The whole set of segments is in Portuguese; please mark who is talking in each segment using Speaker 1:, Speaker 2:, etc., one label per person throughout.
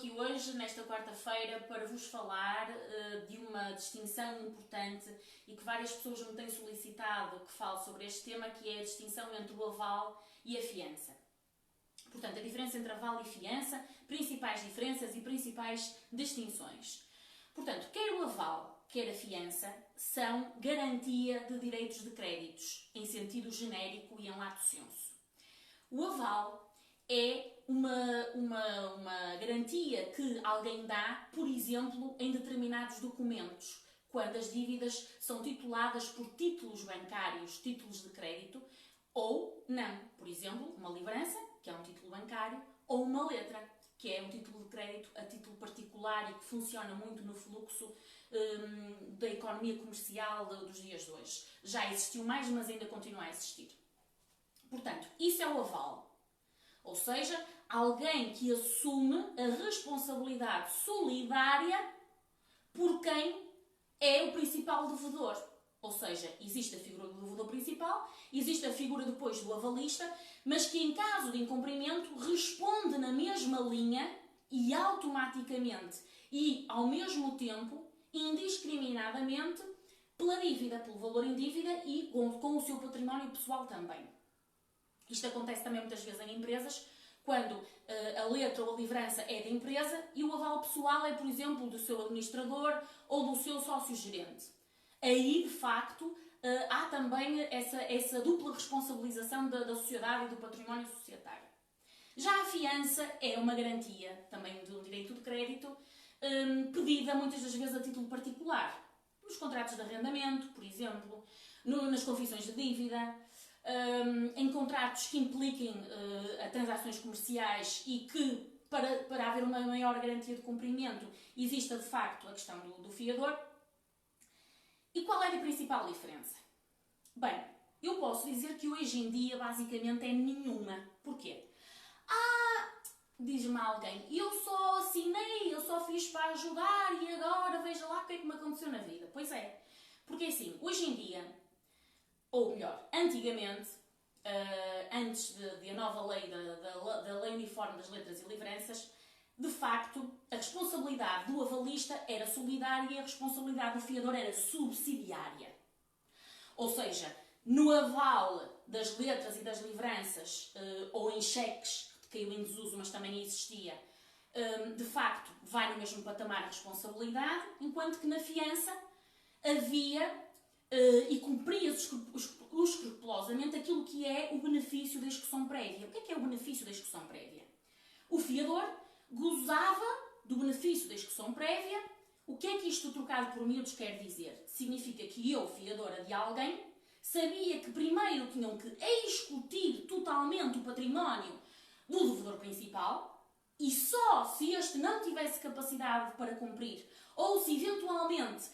Speaker 1: aqui hoje, nesta quarta-feira, para vos falar de uma distinção importante e que várias pessoas me têm solicitado que fale sobre este tema, que é a distinção entre o aval e a fiança. Portanto, a diferença entre aval e fiança, principais diferenças e principais distinções. Portanto, quer o aval, quer a fiança, são garantia de direitos de créditos, em sentido genérico e em lato sensu. O aval é uma garantia que alguém dá, por exemplo, em determinados documentos, quando as dívidas são tituladas por títulos bancários, títulos de crédito, ou não. Por exemplo, uma livrança, que é um título bancário, ou uma letra, que é um título de crédito a título particular e que funciona muito no fluxo da economia comercial dos dias de hoje. Já existiu mais, mas ainda continua a existir. Portanto, isso é o aval. Ou seja, alguém que assume a responsabilidade solidária por quem é o principal devedor. Ou seja, existe a figura do devedor principal, existe a figura depois do avalista, mas que em caso de incumprimento responde na mesma linha e automaticamente e ao mesmo tempo, indiscriminadamente, pela dívida, pelo valor em dívida e com o seu património pessoal também. Isto acontece também muitas vezes em empresas, quando a letra ou a livrança é da empresa e o aval pessoal é, por exemplo, do seu administrador ou do seu sócio-gerente. Aí, de facto, há também essa dupla responsabilização da sociedade e do património societário. Já a fiança é uma garantia também de um direito de crédito, pedida muitas das vezes a título particular. Nos contratos de arrendamento, por exemplo, nas confissões de dívida, em contratos que impliquem transações comerciais e que, para haver uma maior garantia de cumprimento, exista de facto a questão do fiador. E qual é a principal diferença? Bem, eu posso dizer que hoje em dia basicamente é nenhuma. Porquê? Diz-me alguém, eu só assinei, eu só fiz para ajudar e agora veja lá o que é que me aconteceu na vida. Pois é, porque assim, hoje em dia, ou melhor, antigamente, antes de a nova lei, da Lei Uniforme das Letras e Livranças, de facto, a responsabilidade do avalista era solidária e a responsabilidade do fiador era subsidiária. Ou seja, no aval das letras e das livranças, ou em cheques, que caiu em desuso, mas também existia, de facto, vai no mesmo patamar a responsabilidade, enquanto que na fiança havia e cumpria-se escrupulosamente aquilo que é o benefício da execução prévia. O que é o benefício da execução prévia? O fiador gozava do benefício da execução prévia. O que é que isto trocado por miúdos quer dizer? Significa que eu, fiadora de alguém, sabia que primeiro tinham que excutir totalmente o património do devedor principal e só se este não tivesse capacidade para cumprir ou se eventualmente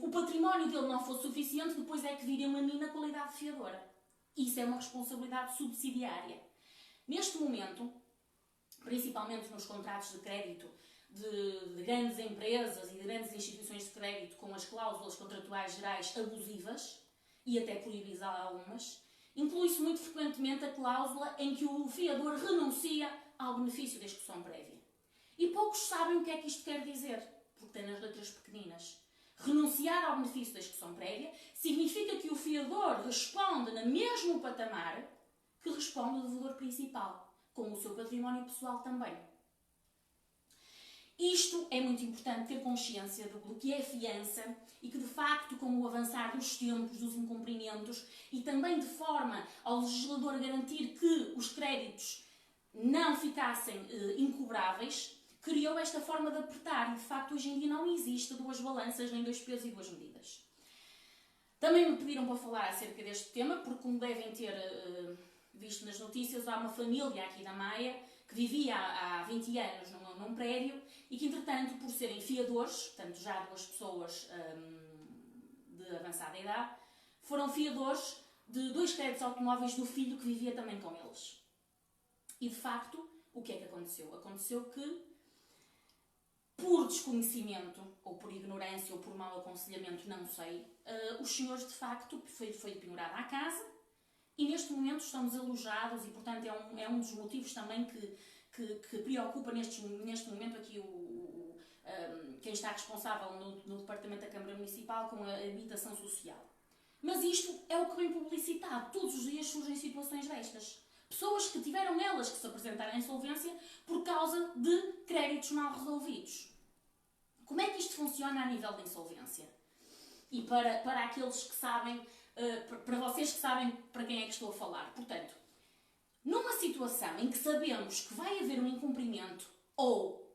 Speaker 1: o património dele não fosse suficiente, depois é que viria a mim na qualidade de fiadora. Isso é uma responsabilidade subsidiária. Neste momento, principalmente nos contratos de crédito de grandes empresas e de grandes instituições de crédito com as cláusulas contratuais gerais abusivas e até proibidas algumas, inclui-se muito frequentemente a cláusula em que o fiador renuncia ao benefício da execução prévia. E poucos sabem o que é que isto quer dizer, porque tem nas letras pequeninas. Renunciar ao benefício da execução prévia significa que o fiador responde no mesmo patamar que responde o devedor principal, com o seu património pessoal também. Isto é muito importante ter consciência do que é fiança e que, de facto, com o avançar dos tempos, dos incumprimentos e também de forma ao legislador garantir que os créditos não ficassem incobráveis, criou esta forma de apertar e, de facto, hoje em dia não existe duas balanças, nem dois pesos e duas medidas. Também me pediram para falar acerca deste tema, porque, como devem ter visto nas notícias, há uma família aqui da Maia que vivia há 20 anos num prédio e que, entretanto, por serem fiadores, portanto, já duas pessoas de avançada idade, foram fiadores de 2 créditos automóveis do filho que vivia também com eles. E, de facto, o que é que aconteceu? Aconteceu que, por desconhecimento, ou por ignorância, ou por mau aconselhamento, não sei, os senhores, de facto, foi penhorada à casa e neste momento estão desalojados e, portanto, é um dos motivos também que preocupa neste momento aqui aqui quem está responsável no Departamento da Câmara Municipal com a habitação social. Mas isto é o que vem publicitado. Todos os dias surgem situações destas. Pessoas que tiveram elas que se apresentar à insolvência por causa de créditos mal resolvidos. Como é que isto funciona a nível de insolvência? E para aqueles que sabem, para vocês que sabem para quem é que estou a falar. Portanto, numa situação em que sabemos que vai haver um incumprimento ou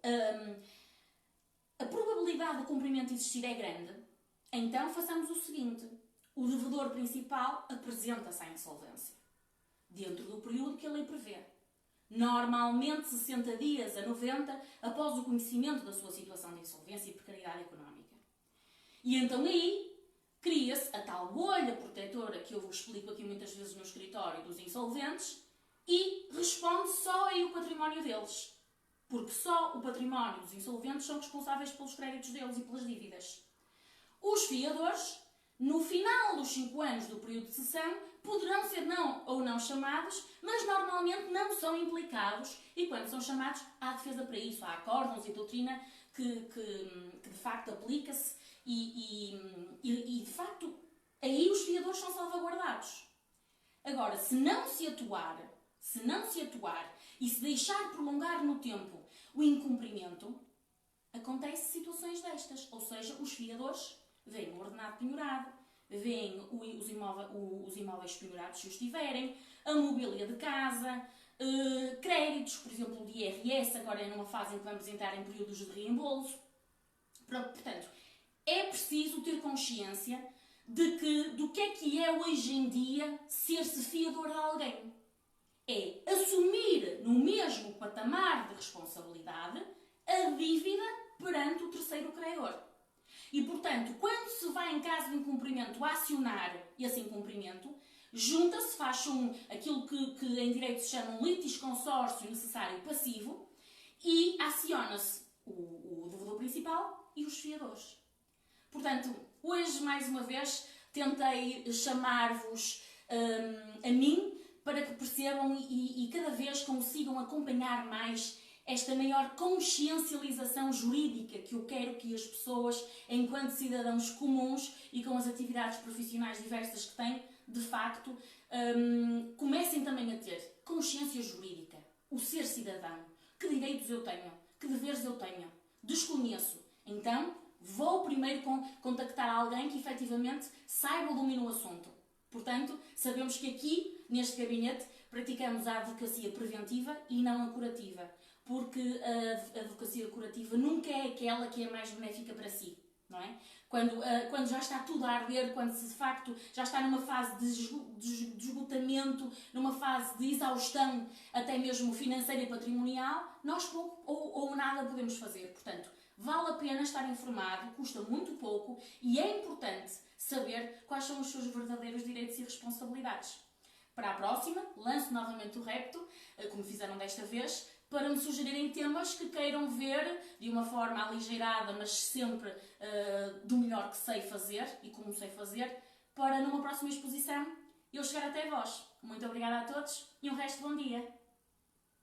Speaker 1: a probabilidade do cumprimento existir é grande, então façamos o seguinte: o devedor principal apresenta-se à insolvência, dentro do período que a lei prevê. Normalmente 60 dias a 90 após o conhecimento da sua situação de insolvência e precariedade económica. E então aí cria-se a tal bolha protetora que eu vos explico aqui muitas vezes no escritório dos insolventes e responde só aí o património deles. Porque só o património dos insolventes são responsáveis pelos créditos deles e pelas dívidas. Os fiadores, no final dos 5 anos do período de cessão, poderão ser não ou não chamados, mas normalmente não são implicados e quando são chamados há defesa para isso. Há acórdãos e doutrina que de facto aplica-se e de facto aí os fiadores são salvaguardados. Agora, se não se atuar e se deixar prolongar no tempo o incumprimento, acontecem situações destas. Ou seja, os fiadores veem o ordenado penhorado, veem os imóveis penhorados se os tiverem, a mobília de casa, créditos, por exemplo, de IRS, agora é numa fase em que vamos entrar em períodos de reembolso. Portanto, é preciso ter consciência do que é hoje em dia ser-se fiador de alguém. É assumir no mesmo patamar de responsabilidade a dívida perante o terceiro credor. E, portanto, quando se vai em caso de incumprimento acionar esse incumprimento, junta-se, faz aquilo que em direito se chama um litisconsórcio necessário passivo e aciona-se o devedor principal e os fiadores. Portanto, hoje, mais uma vez, tentei chamar-vos a mim para que percebam e cada vez consigam acompanhar mais esta maior consciencialização jurídica que eu quero que as pessoas, enquanto cidadãos comuns e com as atividades profissionais diversas que têm, de facto, comecem também a ter consciência jurídica. O ser cidadão. Que direitos eu tenho? Que deveres eu tenho? Desconheço. Então, vou primeiro contactar alguém que efetivamente saiba ou domine o assunto. Portanto, sabemos que aqui, neste gabinete, praticamos a advocacia preventiva e não a curativa. Porque a advocacia curativa nunca é aquela que é mais benéfica para si, não é? Quando já está tudo a arder, quando se de facto já está numa fase de esgotamento, numa fase de exaustão, até mesmo financeira e patrimonial, nós pouco ou nada podemos fazer. Portanto, vale a pena estar informado, custa muito pouco e é importante saber quais são os seus verdadeiros direitos e responsabilidades. Para a próxima, lanço novamente o repto, como fizeram desta vez, para me sugerirem temas que queiram ver de uma forma aligeirada, mas sempre do melhor que sei fazer e como sei fazer, para numa próxima exposição eu chegar até vós. Muito obrigada a todos e um resto de bom dia!